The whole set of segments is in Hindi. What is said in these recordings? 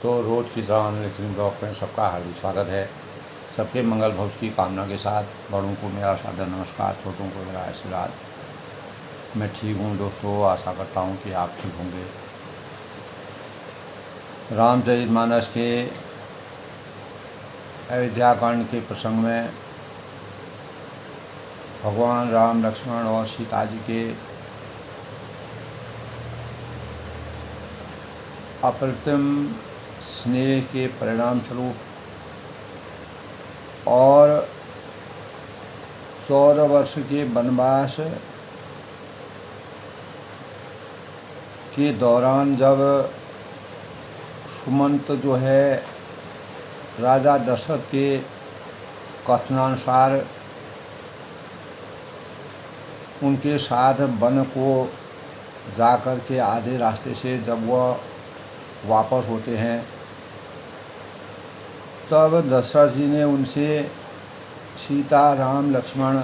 दोस्तों, रोज़ की तरह अनलिखित ब्लॉग में सबका हार्दिक स्वागत है। सबके मंगल भविष्य की कामना के साथ बड़ों को मेरा सादर नमस्कार, छोटों को मेरा आशीर्वाद। मैं ठीक हूँ दोस्तों, आशा करता हूँ कि आप ठीक होंगे। रामचरितमानस के अयोध्या कांड के प्रसंग में भगवान राम, लक्ष्मण और सीता जी के अप्रतिम स्नेह के परिणाम स्वरूप और 14 वर्ष के वनवास के दौरान जब सुमंत जो है राजा दशरथ के कथनानुसार उनके साथ वन को जाकर के आधे रास्ते से जब वह वापस होते हैं, तब दशरथ जी ने उनसे सीता, राम, लक्ष्मण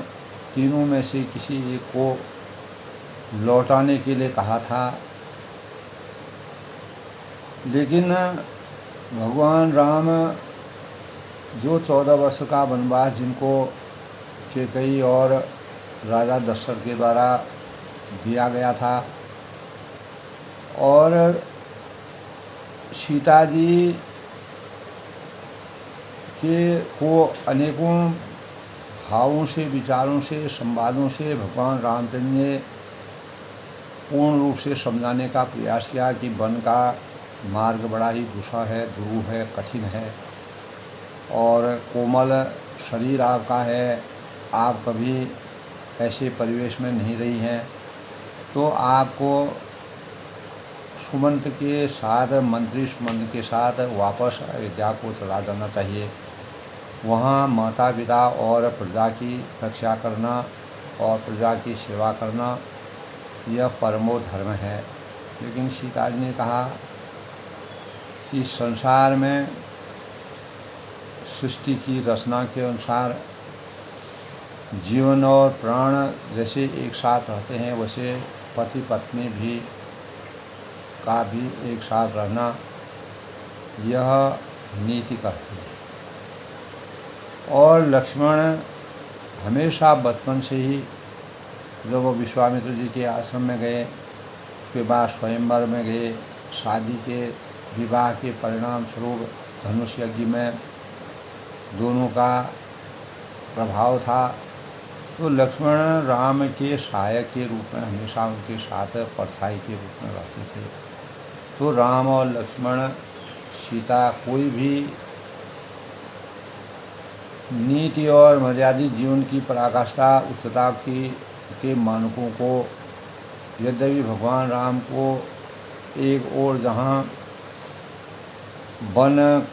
तीनों में से किसी एक को लौटाने के लिए कहा था। लेकिन भगवान राम जो 14 वर्ष का वनवास जिनको कैकेयी और राजा दशरथ के द्वारा दिया गया था, और सीता जी को अनेकों भावों से, विचारों से, संवादों से भगवान रामचंद्र ने पूर्ण रूप से समझाने का प्रयास किया कि वन का मार्ग बड़ा ही दुस्सह है, दुरूह है, कठिन है और कोमल शरीर आपका है। आप कभी ऐसे परिवेश में नहीं रही हैं, तो आपको सुमंत के साथ, मंत्री सुमंत के साथ वापस अयोध्या को चला जाना चाहिए। वहाँ माता पिता और प्रजा की रक्षा करना और प्रजा की सेवा करना यह परमो धर्म है। लेकिन सीता जी ने कहा कि संसार में सृष्टि की रचना के अनुसार जीवन और प्राण जैसे एक साथ रहते हैं, वैसे पति पत्नी भी का भी एक साथ रहना यह नीति कहती है। और लक्ष्मण हमेशा बचपन से ही जब वो विश्वामित्र जी के आश्रम में गए, उसके बाद स्वयंवर में गए, शादी के विवाह के परिणाम स्वरूप धनुष यज्ञ में दोनों का प्रभाव था, तो लक्ष्मण राम के सहायक के रूप में हमेशा उनके साथ परछाई के रूप में रहते थे। तो राम और लक्ष्मण, सीता कोई भी नीति और मर्यादित जीवन की पराकाष्ठा, उच्चता के मानकों को, यद्यपि भगवान राम को एक ओर जहाँ वन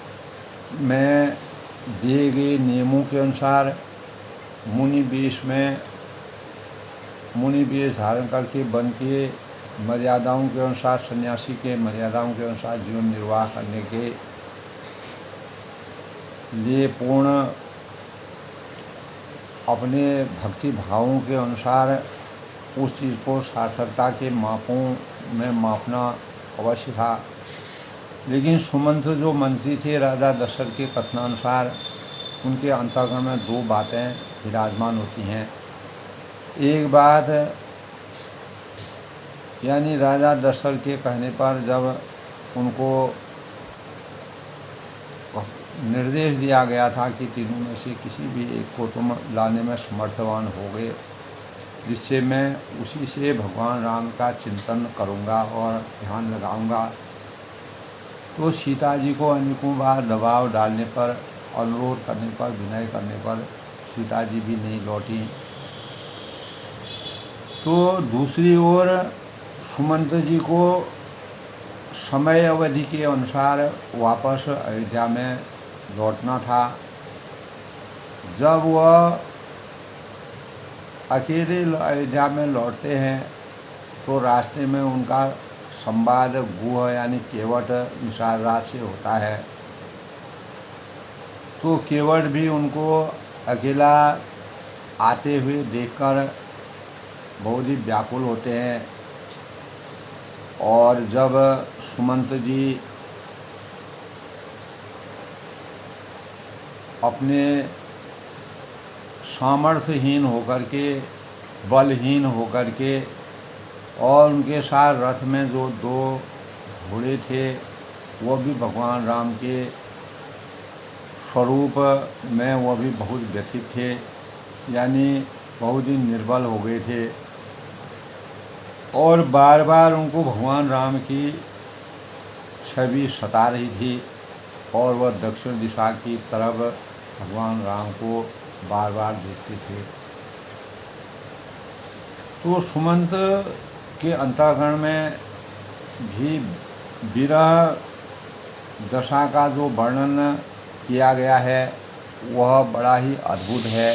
में दिए गए नियमों के अनुसार मुनि वेश धारण करके वन के मर्यादाओं के अनुसार, सन्यासी के मर्यादाओं के अनुसार जीवन निर्वाह करने के लिए पूर्ण अपने भक्ति भावों के अनुसार उस चीज़ को सार्थकता के मापों में मापना अवश्य था। लेकिन सुमंत जो मंत्री थे राजा दशरथ के कथनानुसार, उनके अंतःकरण में दो बातें विराजमान होती हैं। एक बात यानी राजा दशरथ के कहने पर जब उनको निर्देश दिया गया था कि तीनों में से किसी भी एक को तुम लाने में समर्थवान हो गए, जिससे मैं उसी से भगवान राम का चिंतन करूंगा और ध्यान लगाऊंगा, तो सीता जी को अनेकों बार दबाव डालने पर, अनुरोध करने पर, विनय करने पर सीता जी भी नहीं लौटी। तो दूसरी ओर सुमंत जी को समय अवधि के अनुसार वापस अयोध्या में लौटना था। जब वह अकेले अयोध्या में लौटते हैं, तो रास्ते में उनका संवाद गुह यानी केवट निषाद से होता है। तो केवट भी उनको अकेला आते हुए देखकर बहुत ही व्याकुल होते हैं, और जब सुमंत जी अपने सामर्थ्यहीन होकर के, बलहीन होकर के, और उनके साथ रथ में जो 2 घोड़े थे वो भी भगवान राम के स्वरूप में वो भी बहुत व्यथित थे, यानी बहुत ही निर्बल हो गए थे, और बार बार उनको भगवान राम की छवि सता रही थी, और वह दक्षिण दिशा की तरफ भगवान राम को बार बार देखते थे। तो सुमंत के अंतःकरण में भी विरह दशा का जो वर्णन किया गया है वह बड़ा ही अद्भुत है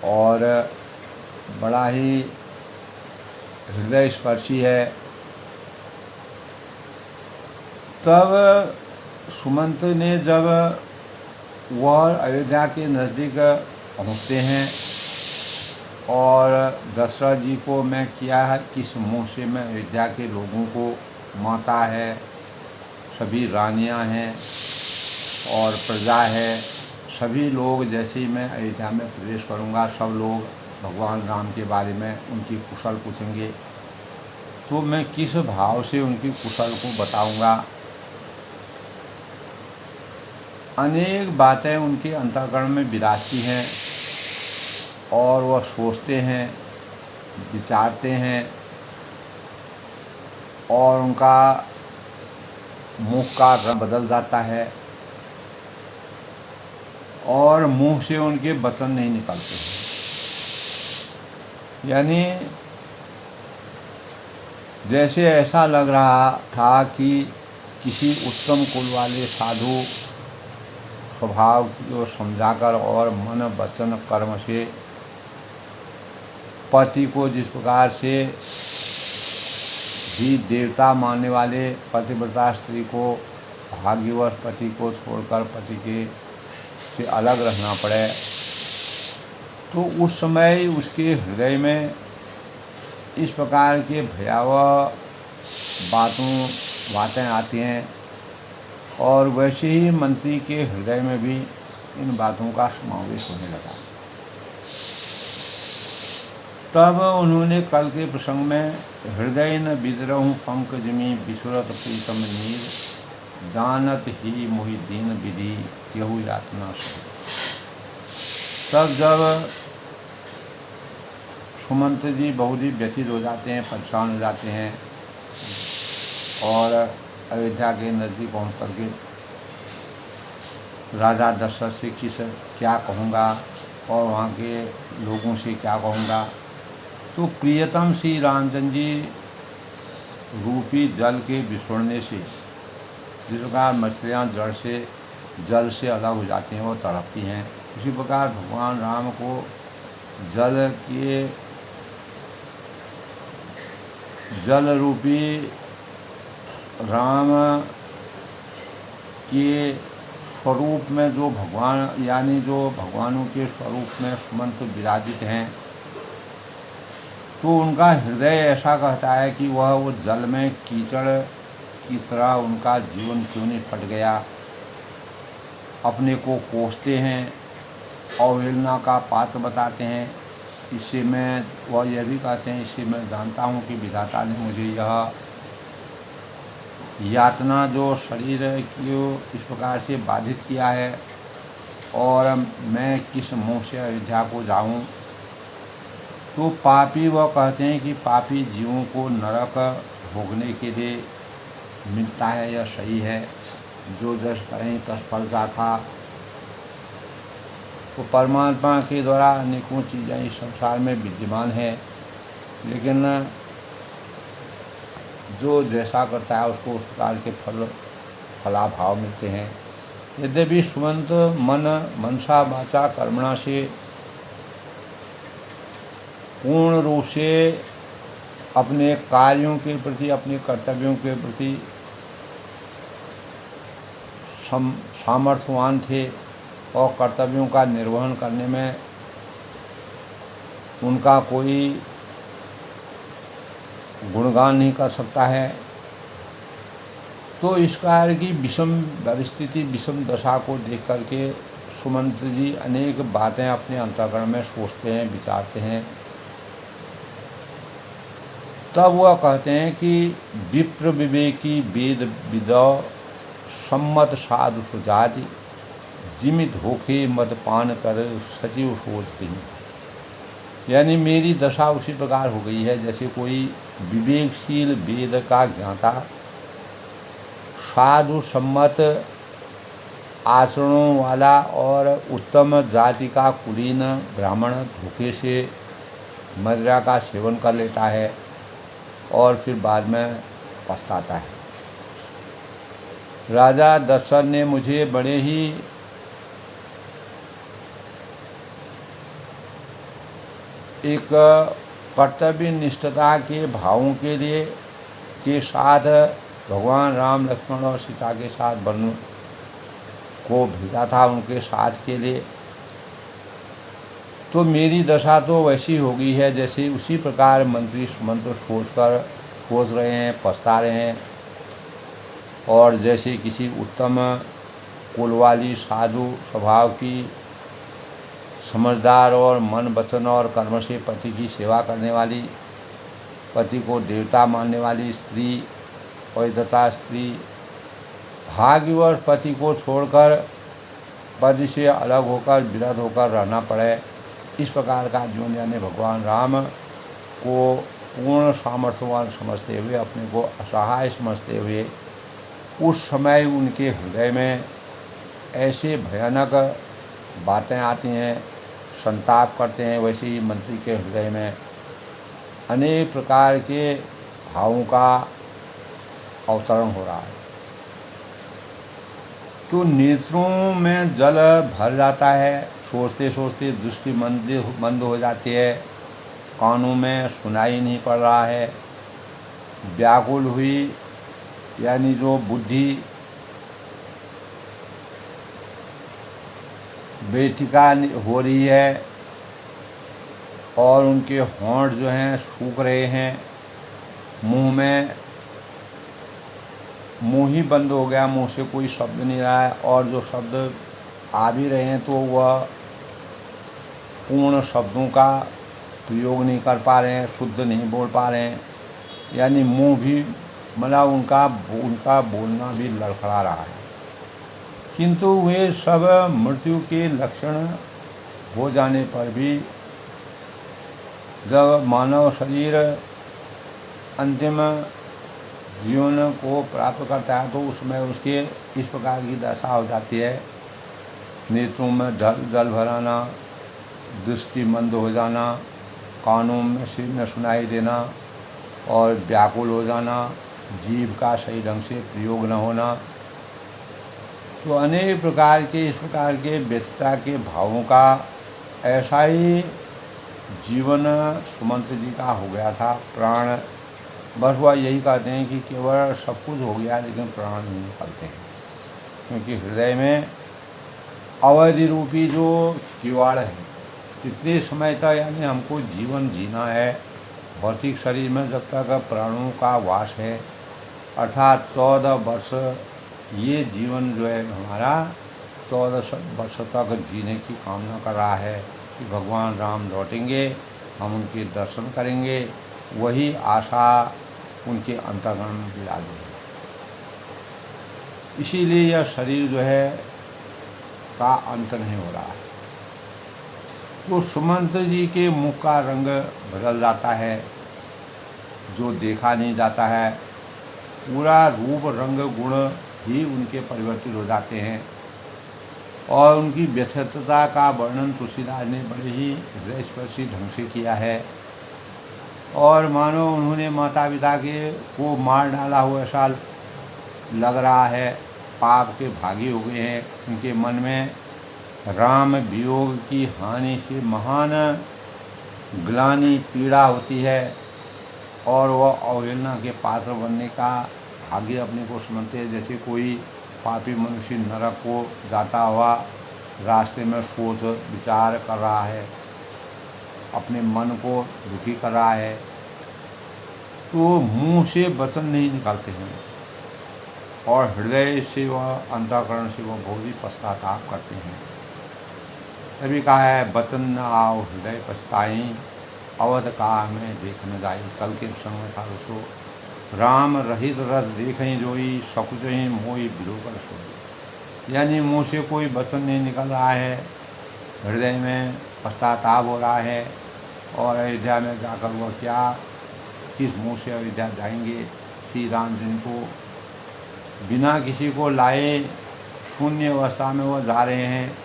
और बड़ा ही हृदय स्पर्शी है। तब सुमंत ने जब वह अयोध्या के नज़दीक पहुँचते हैं और दशरथ जी को मैं किया है किस मुँह से मैं अयोध्या के लोगों को, माता है, सभी रानियां हैं और प्रजा है, सभी लोग जैसे ही मैं अयोध्या में प्रवेश करूंगा सब लोग भगवान राम के बारे में उनकी कुशल पूछेंगे, तो मैं किस भाव से उनकी कुशल को बताऊंगा। अनेक बातें उनके अंतःकरण में विराजती हैं और वह सोचते हैं, विचारते हैं, और उनका मुख का रंग बदल जाता है और मुंह से उनके वचन नहीं निकलते हैं। यानी जैसे ऐसा लग रहा था कि किसी उत्तम कुल वाले साधु स्वभाव को समझाकर और मन वचन कर्म से पति को जिस प्रकार से भी देवता मानने वाले पतिव्रता स्त्री को भाग्यवश पति को छोड़कर पति के से अलग रहना पड़े, तो उस समय उसके हृदय में इस प्रकार के भयावह बातें आती हैं, और वैसे ही मंत्री के हृदय में भी इन बातों का समावेश होने लगा। तब उन्होंने कल के प्रसंग में हृदय न विद्रहूँ पंकजमी विसुरत प्रीतम नीर जानत ही मोहि दीन विधि केहू यातना सही। तब जब सुमंत जी बहुत ही व्यथित हो जाते हैं, परेशान हो जाते हैं और अयोध्या के नज़दीक पहुँच करके राजा दशरथ से क्या कहूँगा और वहाँ के लोगों से क्या कहूँगा, तो प्रियतम श्री रामचंद्र जी रूपी जल के बिछुड़ने से जिस प्रकार मछलियाँ जल से अलग हो जाती हैं, वो तड़पती हैं, उसी प्रकार भगवान राम को जल रूपी राम के स्वरूप में जो भगवान यानी जो भगवानों के स्वरूप में सुमंत विराजित हैं, तो उनका हृदय ऐसा कहता है कि वह वो जल में कीचड़ की तरह उनका जीवन क्यों नहीं फट गया। अपने को कोसते हैं, अवहेलना का पात्र बताते हैं। इससे मैं वह यह भी कहते हैं, इससे मैं जानता हूँ कि विधाता ने मुझे यह यातना जो शरीर को इस प्रकार से बाधित किया है और मैं किस मुँह से अयोध्या को जाऊँ। तो पापी वह कहते हैं कि पापी जीवों को नरक भोगने के लिए मिलता है, यह सही है, जो जस करें तस फलता था। तो परमात्मा के द्वारा अनेकों चीज़ें इस संसार में विद्यमान है, लेकिन जो जैसा करता है उसको उस प्रकार के फलाभाव मिलते हैं। यद्यपि सुमंत मन मनसा वाचा कर्मणा से पूर्ण रूप से अपने कार्यों के प्रति, अपने कर्तव्यों के प्रति सामर्थ्यवान थे और कर्तव्यों का निर्वहन करने में उनका कोई गुणगान नहीं कर सकता है, तो इस कार्य की विषम परिस्थिति, विषम दशा को देख करके सुमंत जी अनेक बातें अपने अंतःकरण में सोचते हैं, विचारते हैं। तब वह कहते हैं कि विप्र विवेकी वेद विदौ सम्मत साधु सुजाति जिमि धोखे मदपान कर सचिव सोचती हैं। यानी मेरी दशा उसी प्रकार हो गई है जैसे कोई विवेकशील वेद का ज्ञाता, साधु सम्मत आचरणों वाला और उत्तम जाति का कुलीन ब्राह्मण धोखे से मदिरा का सेवन कर लेता है और फिर बाद में पछताता है। राजा दशरथ ने मुझे बड़े ही एक कर्तव्य निष्ठता के भावों के लिए के साथ भगवान राम, लक्ष्मण और सीता के साथ वन को भेजा था उनके साथ के लिए। तो मेरी दशा तो वैसी हो गई है जैसे उसी प्रकार मंत्री सुमंत्र सोच रहे हैं, पछता रहे हैं। और जैसे किसी उत्तम कुल वाली, साधु स्वभाव की, समझदार और मन वचन और कर्म से पति की सेवा करने वाली, पति को देवता मानने वाली स्त्री, पवित्रता स्त्री, भाग्यवश पति को छोड़कर पति से अलग होकर विरत होकर रहना पड़े, इस प्रकार का जीवन यानी भगवान राम को पूर्ण सामर्थ्यवान समझते हुए, अपने को असहाय समझते हुए, उस समय उनके हृदय में ऐसे भयानक बातें आती हैं, संताप करते हैं। वैसे ही मंत्री के हृदय में अनेक प्रकार के भावों का अवतरण हो रहा है। तो नेत्रों में जल भर जाता है, सोचते सोचते दृष्टि मंद हो जाती है, कानों में सुनाई नहीं पड़ रहा है, व्याकुल हुई यानी जो बुद्धि बेटिका हो रही है और उनके होंठ जो हैं सूख रहे हैं, मुंह ही बंद हो गया, मुंह से कोई शब्द नहीं रहा है, और जो शब्द आ भी रहे हैं तो वह पूर्ण शब्दों का प्रयोग नहीं कर पा रहे हैं, शुद्ध नहीं बोल पा रहे हैं, यानी मुंह भी मतलब उनका बोलना भी लड़खड़ा रहा है। किंतु वे सब मृत्यु के लक्षण हो जाने पर भी जब मानव शरीर अंतिम जीवन को प्राप्त करता है तो उसमें उसके इस प्रकार की दशा हो जाती है, नेत्रों में जल भराना, दृष्टि मंद हो जाना, कानों में सिर न सुनाई देना और व्याकुल हो जाना, जीभ का सही ढंग से प्रयोग न होना। तो अनेक प्रकार के इस प्रकार के व्यस्तता के भावों का ऐसा ही जीवन सुमंत जी का हो गया था। प्राण बस वह यही कहते हैं कि केवल सब कुछ हो गया लेकिन प्राण नहीं निकलते हैं, क्योंकि हृदय में अवधि रूपी जो किवाड़ है, कितने समय तक यानी हमको जीवन जीना है, भौतिक शरीर में जब तक प्राणों का वास है, अर्थात 14 वर्ष ये जीवन जो है हमारा 14 वर्ष तक जीने की कामना कर रहा है कि भगवान राम लौटेंगे, हम उनके दर्शन करेंगे, वही आशा उनके अंतर्गण में विराजी है। इसीलिए यह शरीर जो है का अंत नहीं हो रहा है। तो सुमंत जी के मुख का रंग बदल जाता है, जो देखा नहीं जाता है, पूरा रूप रंग गुण ही उनके परिवर्तित हो जाते हैं। और उनकी व्यथता का वर्णन तुलसीदास ने बड़े ही हृदयस्पर्शी ढंग से किया है। और मानो उन्होंने माता पिता को मार डाला हो ऐसा लग रहा है, पाप के भागी हो गए हैं। उनके मन में राम वियोग की हानि से महान ग्लानि पीड़ा होती है और वह अवहेलना के पात्र बनने का भाग्य अपने को समझते हैं। जैसे कोई पापी मनुष्य नरक को जाता हुआ रास्ते में सोच विचार कर रहा है, अपने मन को दुखी कर रहा है, तो मुंह से वचन नहीं निकालते हैं। और हृदय से व अंतःकरण से वह बहुत ही पश्चाताप करते हैं। तभी कहा है वचन न आओ हृदय पछताई, अवध का में देख न जाई। कल के प्रसंग में था दोस्तों, राम रहित रस देखें जोई, सकुच ही मोई बिलोकर सोई। यानी मुँह से कोई वचन नहीं निकल रहा है, हृदय में पश्चाताप हो रहा है, और अयोध्या में जाकर वह क्या किस मुँह से अयोध्या जाएंगे। श्री राम जिनको बिना किसी को लाए शून्य अवस्था में वह जा रहे हैं,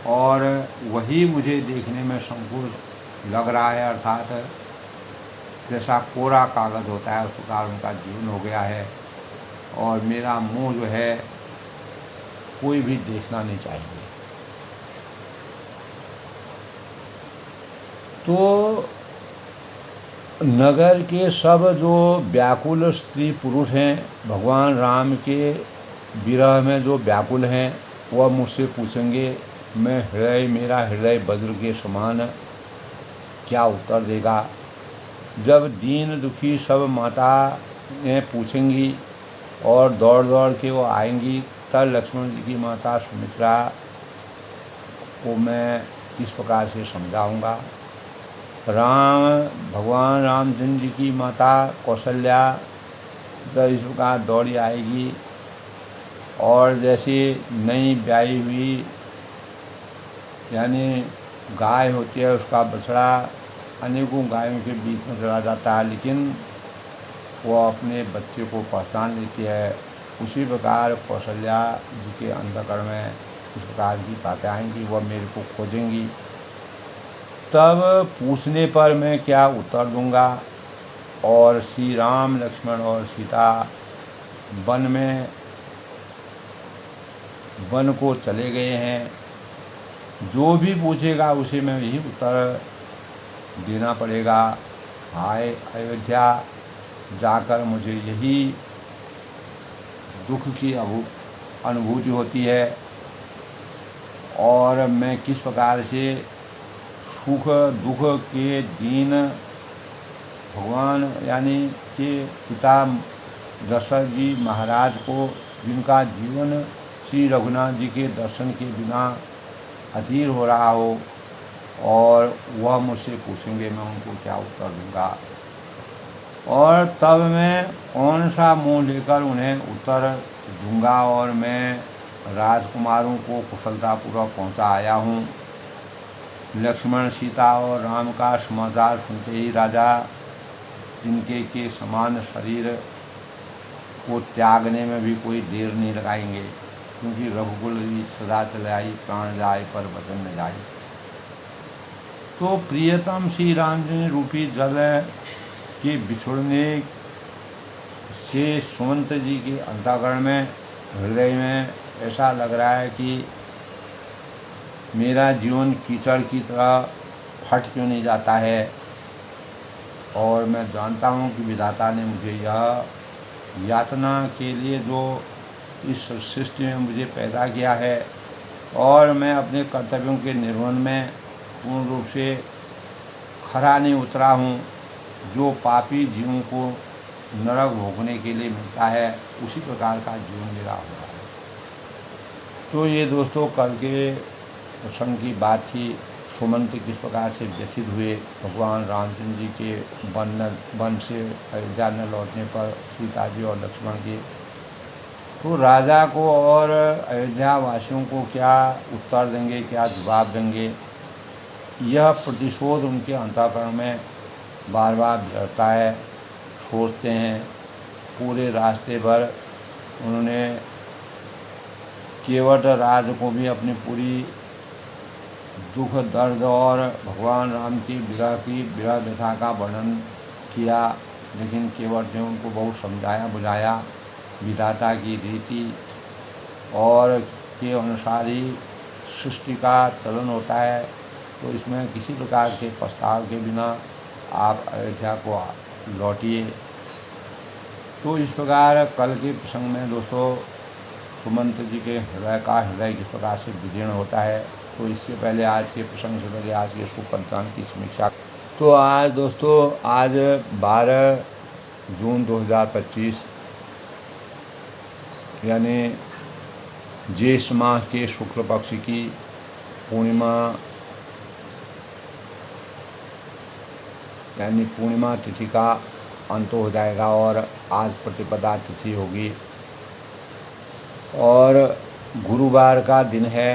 और वही मुझे देखने में संकोच लग रहा है। अर्थात जैसा कोरा कागज़ होता है उस प्रकार उनका जीवन हो गया है, और मेरा मुंह जो है कोई भी देखना नहीं चाहिए। तो नगर के सब जो व्याकुल स्त्री पुरुष हैं, भगवान राम के विरह में जो व्याकुल हैं, वह मुझसे पूछेंगे, मेरा हृदय वज्र के समान क्या उत्तर देगा। जब दीन दुखी सब माताएं पूछेंगी और दौड़ दौड़ के वो आएंगी, तब लक्ष्मण जी की माता सुमित्रा को मैं किस प्रकार से समझाऊंगा। भगवान रामचंद्र जी की माता कौशल्या जब इस प्रकार दौड़ी आएगी, और जैसे नई ब्याई हुई यानी गाय होती है, उसका बछड़ा अनेकों गायों के बीच में चला जाता है, लेकिन वो अपने बच्चे को पहचान लेती है। उसी प्रकार कौशल्या जी के अंतःकरण में इस प्रकार की बातें आएंगी, वह मेरे को खोजेंगी। तब पूछने पर मैं क्या उत्तर दूंगा। और श्री राम लक्ष्मण और सीता वन को चले गए हैं। जो भी पूछेगा उसे मैं यही उत्तर देना पड़ेगा। हाय अयोध्या जाकर मुझे यही दुख की अनुभूति होती है, और मैं किस प्रकार से सुख दुख के दिन भगवान यानी के पिता दशरथ जी महाराज को, जिनका जीवन श्री रघुनाथ जी के दर्शन के बिना अधीर हो रहा हो, और वह मुझसे पूछेंगे, मैं उनको क्या उत्तर दूंगा। और तब मैं कौन सा मुंह लेकर उन्हें उत्तर दूंगा। और मैं राजकुमारों को कुशलतापूर्वक पहुंचा आया हूँ। लक्ष्मण सीता और राम का समाचार सुनते ही राजा जिनके के समान शरीर को त्यागने में भी कोई देर नहीं लगाएंगे, क्योंकि रघुकुल सदा चलाई, प्राण जाए पर वचन न जाए। तो प्रियतम श्री राम जी रूपी जल के बिछुड़ने से सुमंत जी के अंतःकरण में, हृदय में ऐसा लग रहा है कि मेरा जीवन कीचड़ की तरह फट क्यों नहीं जाता है। और मैं जानता हूँ कि विधाता ने मुझे यह यातना के लिए जो इस सृष्टि में मुझे पैदा किया है, और मैं अपने कर्तव्यों के निर्वहन में पूर्ण रूप से खरा नहीं उतरा हूँ। जो पापी जीवों को नरक भोगने के लिए मिलता है, उसी प्रकार का जीवन मेरा हो रहा है। तो ये दोस्तों कल के प्रसंग की बात थी। सुमंत किस प्रकार से व्यथित हुए भगवान रामचंद्र जी के वन से अयोध्या न लौटने पर सीता जी और लक्ष्मण के। तो राजा को और अयोध्या वासियों को क्या उत्तर देंगे, क्या जवाब देंगे, यह प्रतिशोध उनके अंतःकरण में बार बार बिगड़ता है। सोचते हैं। पूरे रास्ते भर उन्होंने केवट राज को भी अपनी पूरी दुख दर्द और भगवान राम की विरह व्यथा का वर्णन किया, लेकिन केवट ने उनको बहुत समझाया बुझाया। विधाता की रीति और के अनुसार ही सृष्टि का चलन होता है, तो इसमें किसी प्रकार के प्रस्ताव के बिना आप अयोध्या को लौटिए। तो इस प्रकार कल के प्रसंग में दोस्तों सुमंत जी के हृदय किस प्रकार से विदीर्ण होता है। तो इससे पहले आज के प्रसंग से पहले आज के शुभ पंचांग की समीक्षा। तो आज दोस्तों 12 जून 2025 यानी ज्येष्ठ माह के शुक्ल पक्ष की पूर्णिमा यानी पूर्णिमा तिथि का अंत हो जाएगा और आज प्रतिपदा तिथि होगी और गुरुवार का दिन है।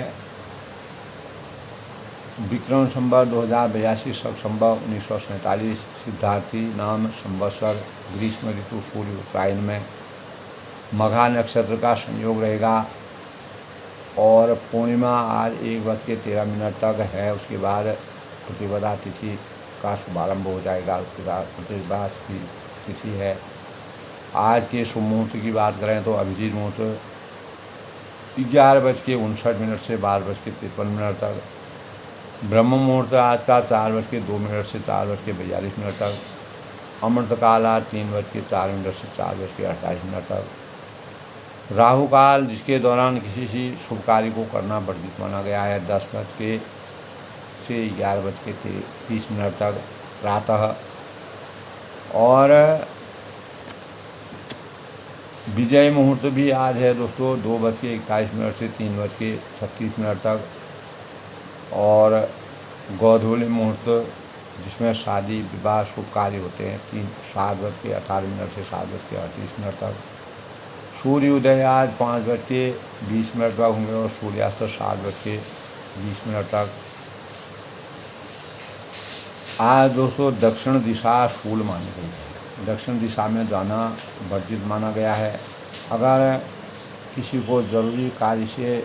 विक्रम संवत 2082 संवत 1947 सिद्धार्थी नाम संवत्सर ग्रीष्म ऋतु सूर्य उत्तरायण में मघा नक्षत्र का संयोग रहेगा और पूर्णिमा आज 1:13 तक है। उसके बाद प्रतिपदा तिथि का शुभारंभ हो जाएगा। उसके बाद प्रतिपदा की तिथि है। आज के शुभ मुहूर्त की बात करें तो अभिजीत मुहूर्त 11:59 से 12:53 तक, ब्रह्म मुहूर्त आज का 4:02 से 4:42 तक, अमृतकाल आज 3:04 से 4:28 तक, राहु काल जिसके दौरान किसी सी शुभ कार्य को करना वर्जित माना गया है 10 से 11:30 तक प्रातः, और विजय मुहूर्त भी आज है दोस्तों 2:41 से 3:36 तक, और गोधूली मुहूर्त जिसमें शादी विवाह शुभ कार्य होते हैं 7:18 से 7:38 तक, सूर्य उदय आज 5:20 तक होंगे और सूर्यास्त 7:20 तक। आज दोस्तों दक्षिण दिशा शूल मानी गई है। दक्षिण दिशा में जाना वर्जित माना गया है। अगर किसी को ज़रूरी कार्य से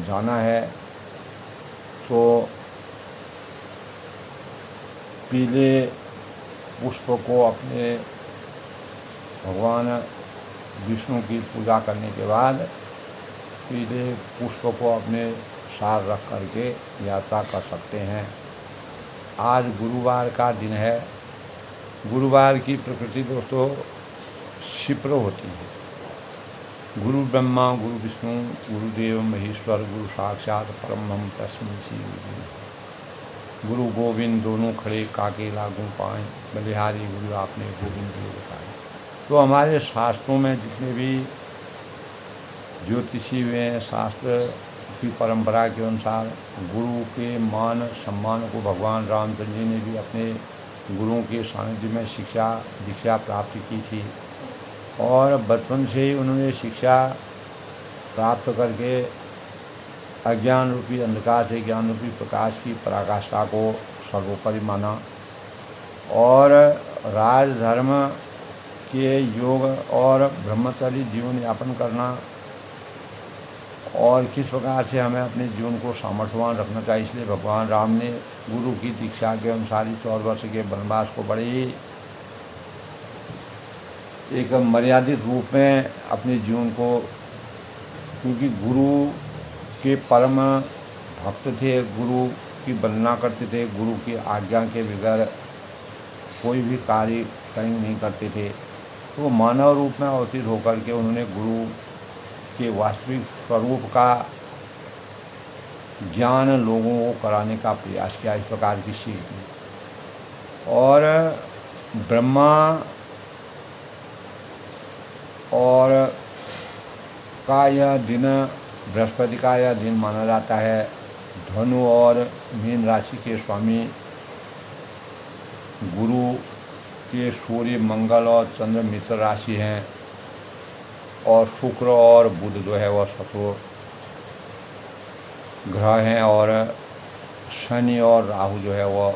जाना है तो पीले पुष्प को अपने भगवान विष्णु की पूजा करने के बाद पीले पुष्प को अपने साथ रख करके यात्रा कर सकते हैं। आज गुरुवार का दिन है। गुरुवार की प्रकृति दोस्तों क्षिप्र होती है। गुरु ब्रह्मा गुरु विष्णु गुरुदेव महेश्वर गुरु साक्षात परम तस्मै श्री गुरु गोविंद दोनों खड़े काके लागू पाएँ बलिहारी गुरु आपने गोविंद को बताए। तो हमारे शास्त्रों में जितने भी ज्योतिषी हुए हैं शास्त्र की परंपरा के अनुसार गुरु के मान सम्मान को भगवान रामचंद्र जी ने भी अपने गुरुओं के सानिध्य में दीक्षा प्राप्त की थी और बचपन से ही उन्होंने शिक्षा प्राप्त करके अज्ञान रूपी अंधकार से ज्ञान रूपी प्रकाश की पराकाष्ठा को सर्वोपरि माना और राजधर्म के योग और ब्रह्मचारी जीवन यापन करना और किस प्रकार से हमें अपने जीवन को सामर्थ्यवान रखना चाहिए। इसलिए भगवान राम ने गुरु की दीक्षा के अनुसार ही 14 वर्ष के वनवास को बड़े ही एक मर्यादित रूप में अपने जीवन को, क्योंकि गुरु के परम भक्त थे, गुरु की वंदना करते थे, गुरु की आज्ञा के बगैर कोई भी कार्य कहीं नहीं करते थे। तो मानव रूप में अवतीर्ण होकर के उन्होंने गुरु के वास्तविक स्वरूप का ज्ञान लोगों को कराने का प्रयास किया। इस प्रकार की सीख दी और ब्रह्मा और का यह दिन बृहस्पति का यह दिन माना जाता है। धनु और मीन राशि के स्वामी गुरु के सूर्य मंगल और चंद्र मित्र राशि हैं और शुक्र और बुध जो है वह शत्रु ग्रह हैं और शनि और राहु जो है वह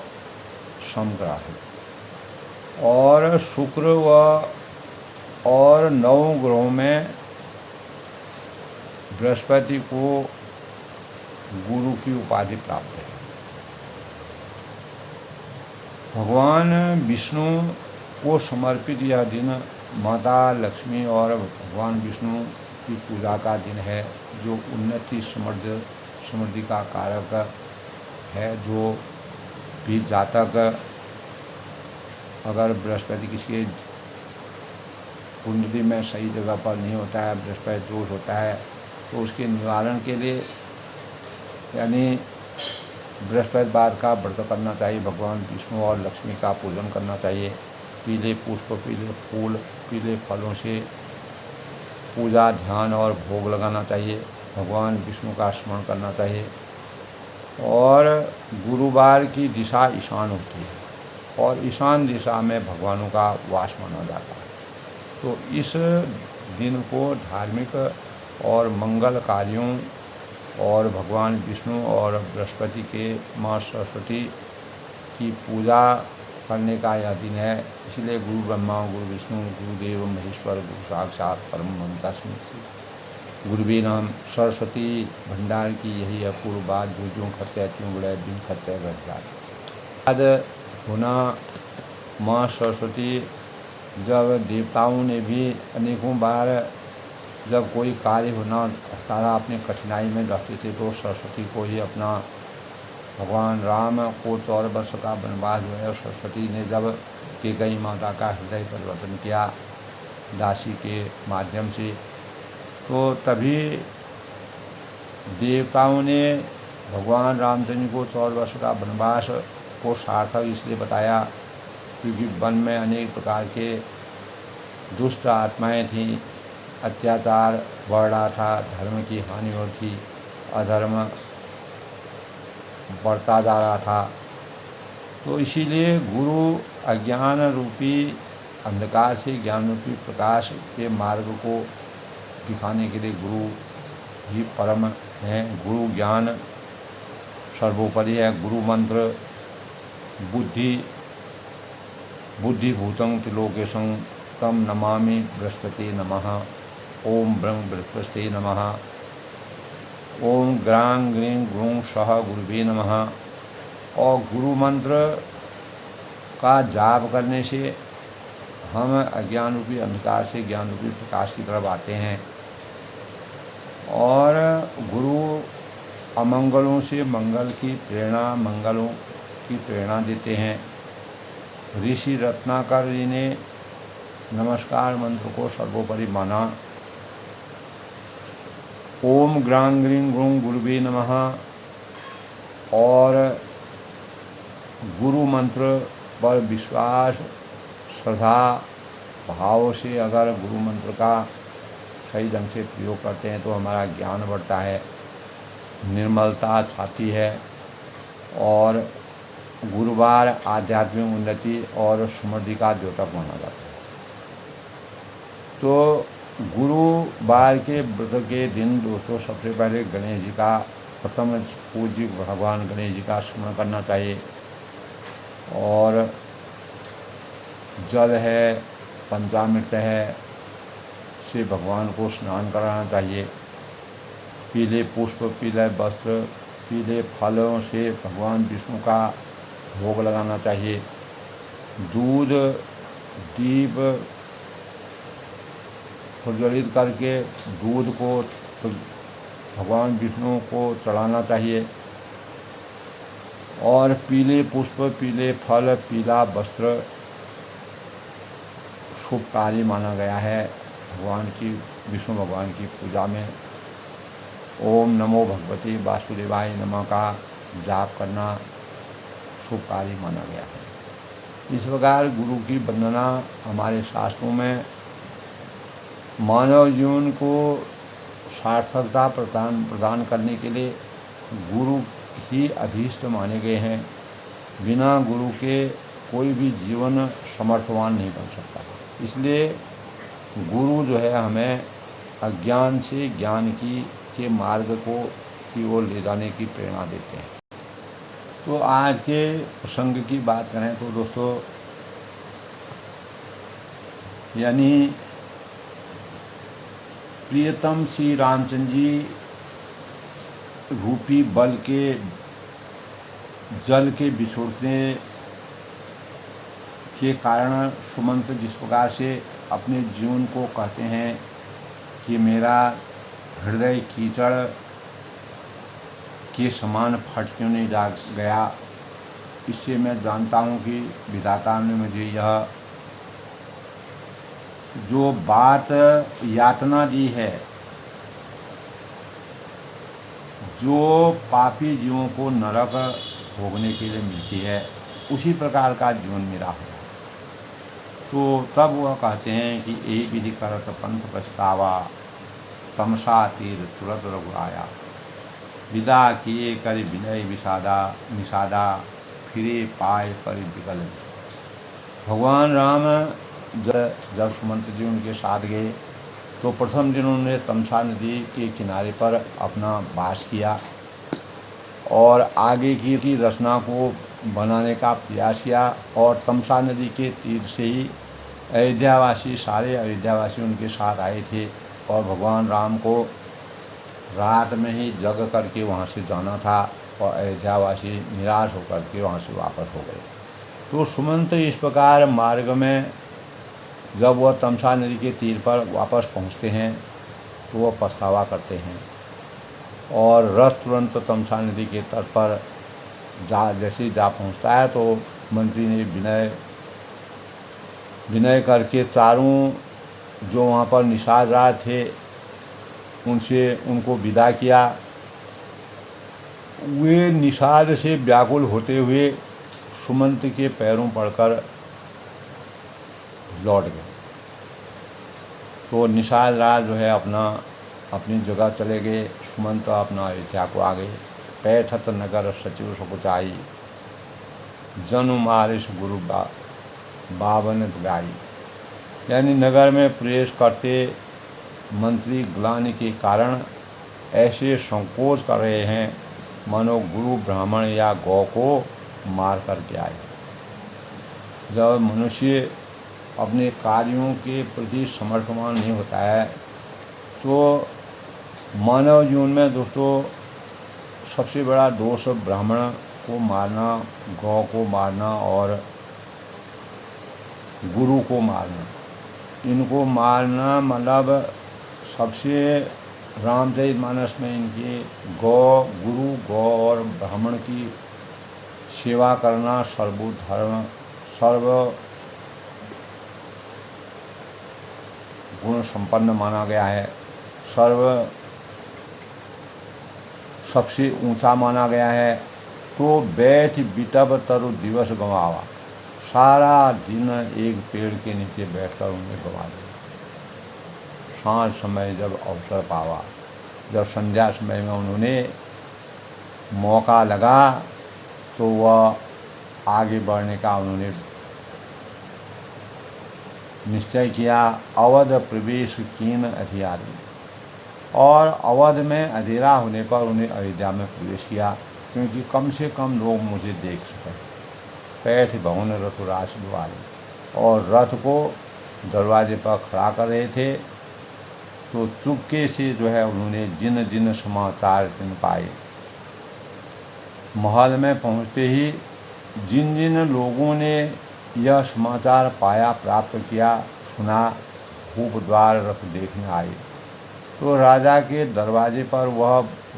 सम ग्रह है और शुक्र व और 9 ग्रहों में बृहस्पति को गुरु की उपाधि प्राप्त है। भगवान विष्णु को समर्पित यह दिन माता लक्ष्मी और भगवान विष्णु की पूजा का दिन है, जो उन्नति समृद्धि का कारक है। जो भी जातक अगर बृहस्पति किसी कुंडली में सही जगह पर नहीं होता है, बृहस्पति दोष होता है, तो उसके निवारण के लिए यानी बृहस्पतिवार का व्रत करना चाहिए। भगवान विष्णु और लक्ष्मी का पूजन करना चाहिए। पीले पुष्प, पीले फूल, पीले फलों से पूजा ध्यान और भोग लगाना चाहिए, भगवान विष्णु का स्मरण करना चाहिए। और गुरुवार की दिशा ईशान होती है और ईशान दिशा में भगवानों का वास माना जाता है। तो इस दिन को धार्मिक और मंगल कार्यों और भगवान विष्णु और बृहस्पति के माँ सरस्वती की पूजा करने का यह दिन है। इसलिए गुरु ब्रह्मा गुरु विष्णु गुरुदेव महेश्वर गुरु साक्षात परम तस्मै श्री गुरुवे नमः। सरस्वती भंडार की यही अपूर्व बात, जो जो खर्चे त्यों बड़े बिन खर्चे घट जाते। आज होना माँ सरस्वती, जब देवताओं ने भी अनेकों बार जब कोई कार्य होना तारा अपनी कठिनाई में रहते थे तो सरस्वती को ही अपना, भगवान राम को 14 वर्ष का वनवास जो है सरस्वती ने जब कैकेयी माता का हृदय परिवर्तन किया दासी के माध्यम से, तो तभी देवताओं ने भगवान रामचंद्र को 14 वर्ष का वनवास को सार्थक इसलिए बताया क्योंकि वन में अनेक प्रकार के दुष्ट आत्माएं थीं, अत्याचार बढ़ रहा था, धर्म की हानि हो थी, अधर्म बढ़ता जा रहा था। तो इसीलिए गुरु अज्ञान रूपी अंधकार से ज्ञान रूपी प्रकाश के मार्ग को दिखाने के लिए गुरु ही परम हैं। गुरु ज्ञान सर्वोपरि है। गुरु मंत्र बुद्धिभूतं त्रिलोकेशं तम नमामि बृहस्पति नमः। ओम ब्रह्म बृहस्पति नमः। ओम ग्रां ग्रीं ग्रूं सह गुरुवे नमः। और गुरु मंत्र का जाप करने से हम अज्ञान रूपी अंधकार से ज्ञान रूपी प्रकाश की तरफ आते हैं और गुरु अमंगलों से मंगल की प्रेरणा, मंगलों की प्रेरणा देते हैं। ऋषि रत्नाकर जी ने नमस्कार मंत्र को सर्वोपरि माना। ओम ग्रां ग्रीं ग्रूं गुरुवे नमः। और गुरु मंत्र पर विश्वास श्रद्धा भाव से अगर गुरु मंत्र का सही ढंग से प्रयोग करते हैं तो हमारा ज्ञान बढ़ता है, निर्मलता छाती है और गुरुवार आध्यात्मिक उन्नति और समृद्धि का द्योतक माना जाता है। तो गुरुवार के व्रत के दिन दोस्तों सबसे पहले गणेश जी का, प्रथम पूज्य भगवान गणेश जी का स्मरण करना चाहिए और जल है, पंचामृत है से भगवान को स्नान कराना चाहिए। पीले पुष्प, पीले वस्त्र, पीले फलों से भगवान विष्णु का भोग लगाना चाहिए। दूध दीप प्रज्वलित करके दूध को भगवान विष्णु को चढ़ाना चाहिए और पीले पुष्प, पीले फल, पीला वस्त्र शुभ कार्य माना गया है भगवान की, विष्णु भगवान की पूजा में। ओम नमो भगवते वासुदेवाय नमः का जाप करना शुभ कार्य माना गया है। इस प्रकार गुरु की वंदना हमारे शास्त्रों में मानव जीवन को सार्थकता प्रदान करने के लिए गुरु ही अभीष्ट माने गए हैं। बिना गुरु के कोई भी जीवन समर्थवान नहीं बन सकता। इसलिए गुरु जो है हमें अज्ञान से ज्ञान के मार्ग की ओर ले जाने की प्रेरणा देते हैं। तो आज के प्रसंग की बात करें तो दोस्तों, यानी प्रियतम श्री रामचंद्र जी रूपी बल के जल के बिछोड़ने के कारण सुमंत जिस प्रकार से अपने जीवन को कहते हैं कि मेरा हृदय कीचड़ के समान फट क्यों नहीं जा गया, इससे मैं जानता हूँ कि विधाता ने मुझे यह जो बात यातना दी है, जो पापी जीवों को नरक भोगने के लिए मिलती है, उसी प्रकार का जीवन मेरा हो। तो तब वह कहते हैं कि यही विधि करत पंथ पछतावा, तमसा तीर तुरत रघु आया। विदा किए कर विनय विषादा निषादा, फिरे पाए पर विकल। भगवान राम जब सुमंत जी उनके साथ गए तो प्रथम दिन उन्होंने तमसा नदी के किनारे पर अपना वास किया और आगे की रचना को बनाने का प्रयास किया। और तमसा नदी के तीर से ही अयोध्यावासी सारे अयोध्यावासी उनके साथ आए थे और भगवान राम को रात में ही जग करके वहाँ से जाना था और अयोध्यावासी निराश होकर के वहाँ से वापस हो गए। तो सुमंत इस प्रकार मार्ग में जब वह तमसा नदी के तीर पर वापस पहुँचते हैं तो वह पछतावा करते हैं और रथ तुरंत तमसा नदी के तट पर जैसे जा पहुँचता है तो मंत्री ने विनय करके चारों जो वहाँ पर निषाद थे उनको विदा किया। वे निषाद से व्याकुल होते हुए सुमंत के पैरों पड़कर लौट गए। तो निषाद राज जो है अपनी जगह चले गए। सुमंत अपना अयोध्या को आ गए। पैठत नगर सचिव सकुचाई, जनु मारिश गुरु बावन गाई। यानी नगर में प्रवेश करते मंत्री ग्लानि के कारण ऐसे संकोच कर रहे हैं मानो गुरु ब्राह्मण या गौ को मार करके आए। जब मनुष्य अपने कार्यों के प्रति समर्थवान नहीं होता है तो मानव जीवन में दोस्तों सबसे बड़ा दोष ब्राह्मण को मारना, गौ को मारना और गुरु को मारना। इनको मारना मतलब सबसे रामचरितमानस में इनके गुरु गौ और ब्राह्मण की सेवा करना सर्व गुण संपन्न माना गया है, सबसे ऊंचा माना गया है। तो बैठ बिटब तरु दिवस गंवावा, सारा दिन एक पेड़ के नीचे बैठकर उन्हें गंवा दिया। सांझ समय जब अवसर पावा, जब संध्या समय में उन्होंने मौका लगा तो वह आगे बढ़ने का उन्होंने निश्चय किया। अवध प्रवेश कीन अधियारी, और अवध में अंधेरा होने पर उन्हें अयोध्या में प्रवेश किया क्योंकि कम से कम लोग मुझे देख सकें। पैठ भवन रथुरास द्वारे, और रथ को दरवाजे पर खड़ा कर रहे थे तो चुपके से जो है उन्होंने जिन जिन समाचार जिन पाए। महल में पहुंचते ही जिन जिन लोगों ने यह समाचार पाया, प्राप्त किया, सुना, खूब द्वार रथ देखने आए। तो राजा के दरवाजे पर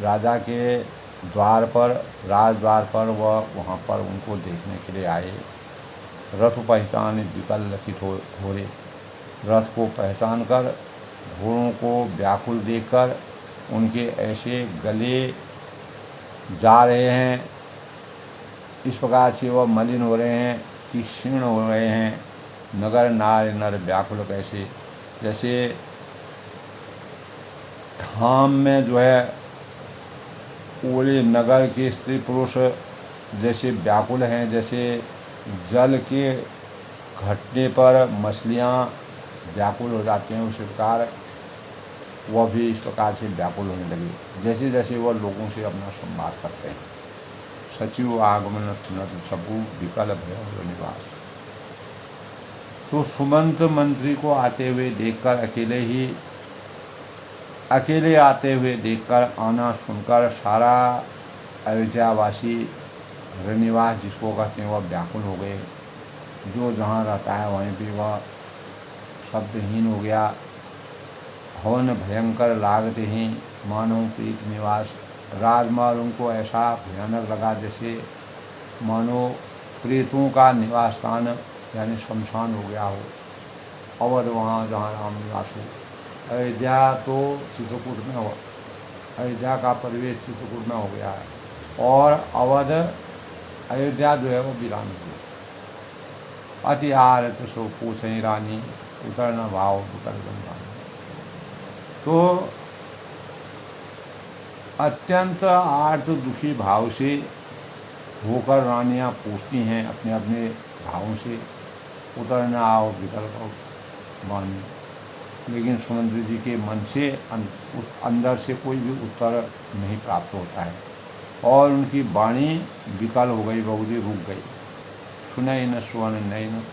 राजा के राजद्वार पर वहाँ पर उनको देखने के लिए आए। रथ पहचान विकल लखित हो रहे, रथ को पहचान कर घोड़ों को व्याकुल देखकर उनके ऐसे गले जा रहे हैं, इस प्रकार से वह मलिन हो रहे हैं कि क्षीण हो रहे हैं। नगर नार नर व्याकुल कैसे, जैसे धाम में जो है पूरे नगर के स्त्री पुरुष जैसे व्याकुल हैं, जैसे जल के घटने पर मछलियाँ व्याकुल हो जाती हैं, उस प्रकार वह भी इस प्रकार से व्याकुल होने लगी जैसे जैसे वह लोगों से अपना संवाद करते हैं। सचिव आगमन सुनत सबू विकल भय निवास। तो सुमंत मंत्री को आते हुए देखकर अकेले आते हुए देखकर आना सुनकर सारा अयोध्यावासी रनिवास जिसको कहते हैं वह व्याकुल हो गए। जो जहाँ रहता है वहीं पे वह शब्दहीन हो गया। हवन भयंकर लागते ही मानो प्रीत निवास। राजमहल उनको ऐसा भयानक लगा जैसे मानो प्रेतों का निवास स्थान यानी शमशान हो गया हो। अवध वहाँ जहाँ राम निवास हो। अयोध्या तो चित्रकूट में हो, अयोध्या का परिवेश चित्रकूट में हो गया है और अवध अयोध्या जो है वो वीरान हो गया। अति आरत सो पूछई रानी, उतर न भाव उतर गंगा। तो अत्यंत आर्त दुखी भाव से होकर रानियां पूछती हैं अपने अपने भावों से, उतर न आओ विकल्प वाणी। लेकिन सुमंत्र जी के मन से अंदर से कोई भी उत्तर नहीं प्राप्त होता है और उनकी वाणी विकल हो गई, बहुरी रुक गई। सुनाई न सुवन नयन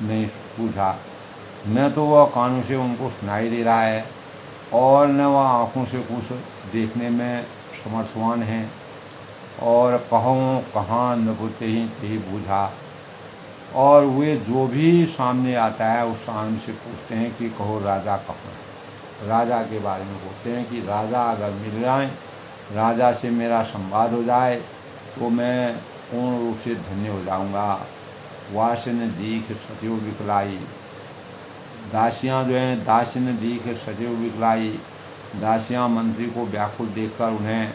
नहीं पूछा, न तो वह कानों से उनको सुनाई दे रहा है और न वह आँखों से कुछ देखने में समर्थवान हैं। और कहो कहाँ न बुझते ही तही बूझा। और वे जो भी सामने आता है उस सामने से पूछते हैं कि कहो राजा कहाँ है। राजा के बारे में पूछते हैं कि राजा अगर मिल जाए, राजा से मेरा संवाद हो जाए तो मैं पूर्ण रूप से धन्य हो जाऊंगा। वासन दीख सचिव विकलाई, दासियां जो हैं दासिन दीख सचिव विकलाई, दासियां मंत्री को व्याकुल देखकर उन्हें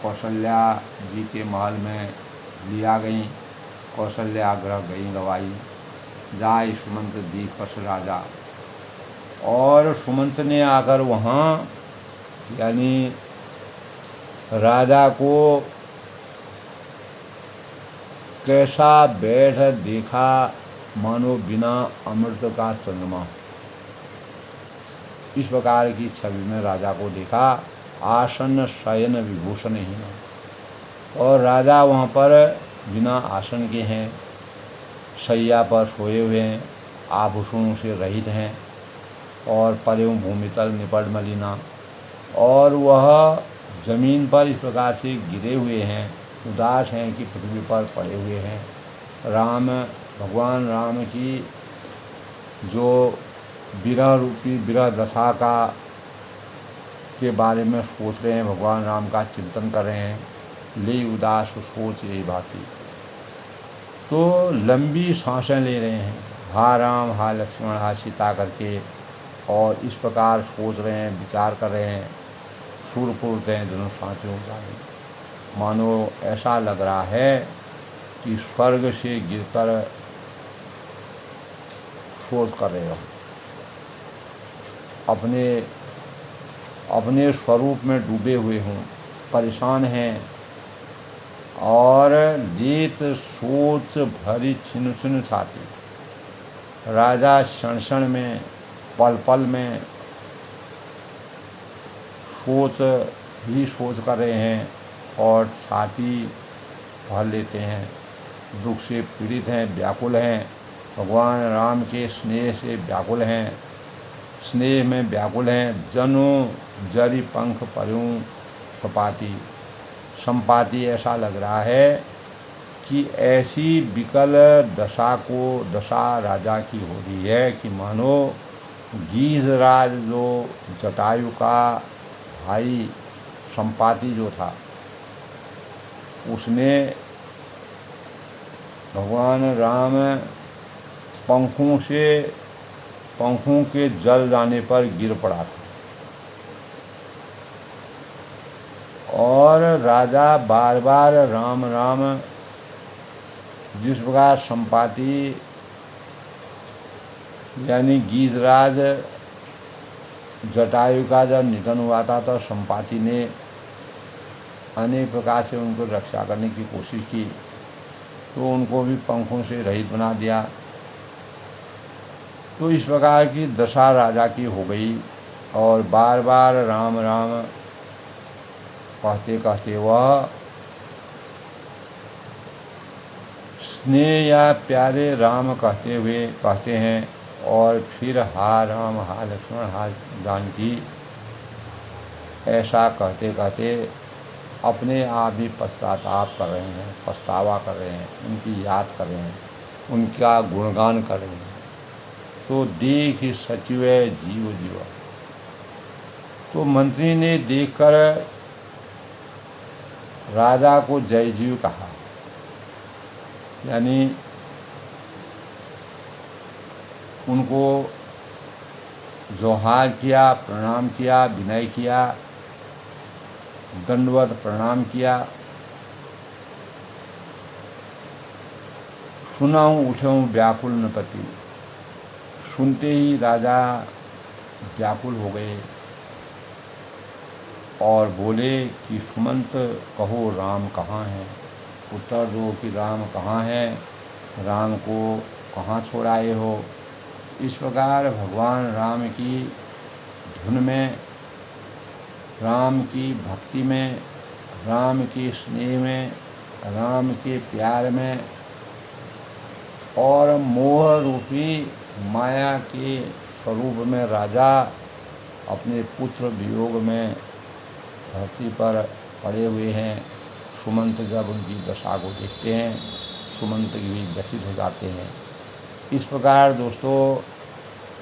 कौशल्या जी के महल में लिया गईं। कौशल्या ग्रह गई गवाई, जाय सुमंत दीपस राजा। और सुमंत ने आकर वहाँ यानी राजा को कैसा बैठ देखा, मानो बिना अमृत का चंद्रमा। इस प्रकार की छवि में राजा को देखा, आसन शयन विभूषण ही न। और राजा वहाँ पर बिना आसन के हैं, शैया पर सोए हुए हैं, आभूषणों से रहित हैं और परेव भूमितल निपट मलिना। और वह जमीन पर इस प्रकार से गिरे हुए हैं, उदास हैं कि पृथ्वी पर पड़े हुए हैं। राम भगवान राम की जो विरह रूपी विरह दशा का के बारे में सोच रहे हैं, भगवान राम का चिंतन कर रहे हैं। ले उदास सोच यही बाती, तो लंबी सांसें ले रहे हैं, हा राम हा लक्ष्मण हा सीता करके। और इस प्रकार सोच रहे हैं, विचार कर रहे हैं। सूरपुर हैं दोनों सांचे हो जाए, मानो ऐसा लग रहा है कि स्वर्ग से गिरकर शोध कर रहे हो, अपने स्वरूप में डूबे हुए हों, परेशान हैं। और लेत सोच भरी छिन छिन छाती। राजा क्षण क्षण में पल पल में सोच कर रहे हैं और छाती भर लेते हैं। दुख से पीड़ित हैं, व्याकुल हैं, भगवान राम के स्नेह से व्याकुल हैं, स्नेह में व्याकुल हैं। जनो जरी पंख परूं सपाटी, संपाति। ऐसा लग रहा है कि ऐसी विकल दशा राजा की हो रही है कि मानो गीधराज जो जटायु का भाई संपाति जो था, उसने भगवान राम पंखों के जल जाने पर गिर पड़ा था। और राजा बार बार राम राम, जिस प्रकार संपाति यानी गीधराज जटायु का जब निधन हुआ था तो संपाति ने अनेक प्रकार से उनको रक्षा करने की कोशिश की, तो उनको भी पंखों से रहित बना दिया। तो इस प्रकार की दशा राजा की हो गई। और बार बार राम राम कहते कहते वह स्नेह या प्यारे राम कहते हैं। और फिर हा राम हा लक्ष्मण हा जानकी, ऐसा कहते कहते अपने आप ही पश्चाताप कर रहे हैं, पछतावा कर रहे हैं, उनकी याद कर रहे हैं, उनका गुणगान कर रहे हैं। तो देख सचिव जीव जीवा। तो मंत्री ने देखकर राजा को जय जीव कहा, यानी उनको जोहार किया, प्रणाम किया, विनय किया, दंडवत प्रणाम किया। सुनाऊँ उठूँ व्याकुल नपति, सुनते ही राजा व्याकुल हो गए। और बोले कि सुमंत कहो राम कहाँ हैं। उत्तर दो कि राम कहाँ हैं, राम को कहाँ छोड़ाए हो। इस प्रकार भगवान राम की धुन में, राम की भक्ति में, राम की स्नेह में, राम के प्यार में और मोह रूपी माया के स्वरूप में राजा अपने पुत्र वियोग में धरती पर पड़े हुए हैं। सुमंत जब उनकी दशा को देखते हैं, सुमंत भी व्यथित हो जाते हैं। इस प्रकार दोस्तों,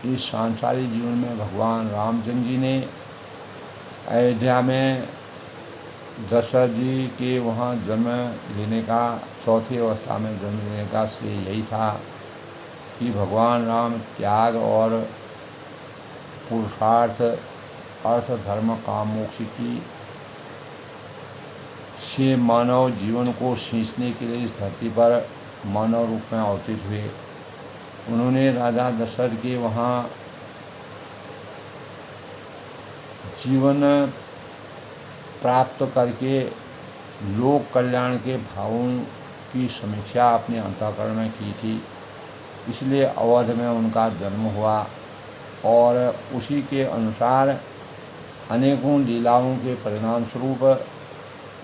इस सांसारिक जीवन में भगवान रामचंद्र जी ने अयोध्या में दशरथ जी के वहाँ जन्म लेने का, चौथी अवस्था में जन्म लेने का श्रेय यही था कि भगवान राम त्याग और पुरुषार्थ, अर्थ, धर्म, काम, मोक्ष की से मानव जीवन को सींचने के लिए इस धरती पर मानव रूप में अवतरित हुए। उन्होंने राजा दशरथ के वहाँ जीवन प्राप्त करके लोक कल्याण के भावों की समीक्षा अपने अंतःकरण में की थी। इसलिए अवध में उनका जन्म हुआ और उसी के अनुसार अनेकों लीलाओं के परिणाम स्वरूप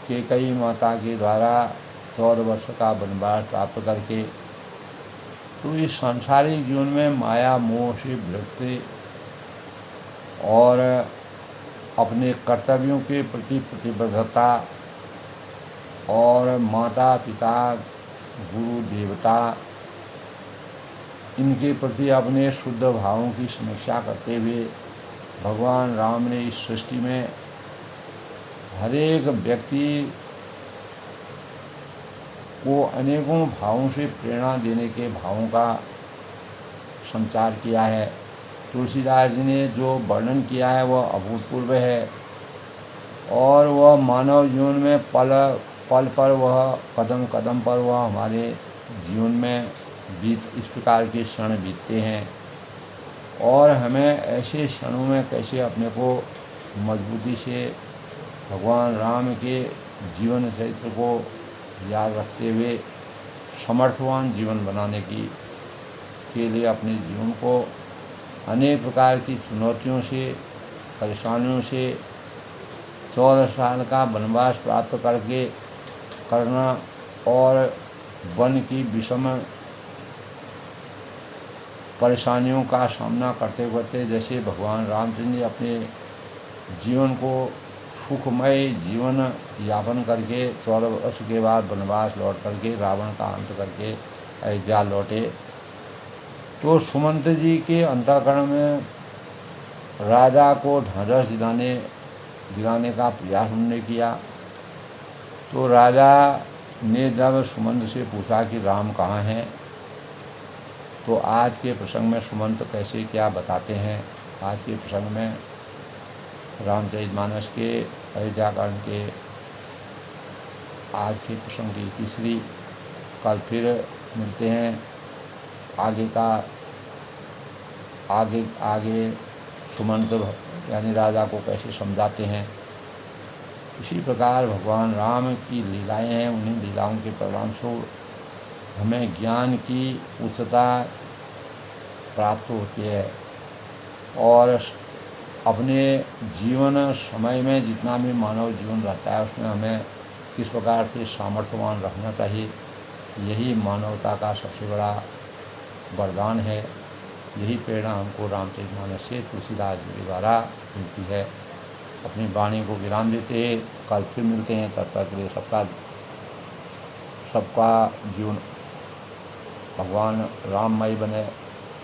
कैकेयी माता के द्वारा 14 वर्ष का वनवास प्राप्त करके तो इस सांसारिक जीवन में माया मोह से विरक्ति और अपने कर्तव्यों के प्रति प्रतिबद्धता और माता पिता गुरु देवता इनके प्रति अपने शुद्ध भावों की समीक्षा करते हुए भगवान राम ने इस सृष्टि में हर एक व्यक्ति को अनेकों भावों से प्रेरणा देने के भावों का संचार किया है। तुलसीदास जी ने जो वर्णन किया है वह अभूतपूर्व है और वह मानव जीवन में पल पल पर, वह कदम कदम पर वह हमारे जीवन में इस प्रकार के क्षण बीतते हैं और हमें ऐसे क्षणों में कैसे अपने को मजबूती से भगवान राम के जीवन चरित्र को याद रखते हुए समर्थवान जीवन बनाने के लिए अपने जीवन को अनेक प्रकार की चुनौतियों से, परेशानियों से 14 साल का वनवास प्राप्त करना और वन की विषम परेशानियों का सामना करते करते जैसे भगवान रामचंद्र जी अपने जीवन को सुखमय जीवन यापन करके 14 वर्ष के बाद वनवास लौट करके रावण का अंत करके अयोध्या लौटे, तो सुमंत जी के अंतःकरण में राजा को ढांढस दिलाने का प्रयास उन्होंने किया। तो राजा ने जब सुमंत से पूछा कि राम कहाँ हैं, तो आज के प्रसंग में सुमंत कैसे क्या बताते हैं। आज के प्रसंग में रामचरितमानस के अयोध्याकांड के आज के प्रसंग की तीसरी, कल फिर मिलते हैं। आगे सुमंत यानी राजा को कैसे समझाते हैं। इसी प्रकार भगवान राम की लीलाएं हैं, उन्हीं लीलाओं के परिणामस्वरूप हमें ज्ञान की उच्चता प्राप्त होती है और अपने जीवन समय में जितना भी मानव जीवन रहता है उसमें हमें किस प्रकार से सामर्थ्यवान रखना चाहिए, यही मानवता का सबसे बड़ा वरदान है। यही प्रेरणा हमको रामचरितमानस से तुलसीदास जी के द्वारा मिलती है। अपनी वाणी को विराम देते हैं, कल फिर मिलते हैं। तब तक के लिए सबका जीवन भगवान राममय बने,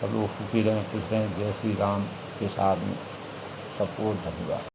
सब लोग सुखी रहें, खुश रहें। जय श्री राम के साथ में सबको धन्यवाद।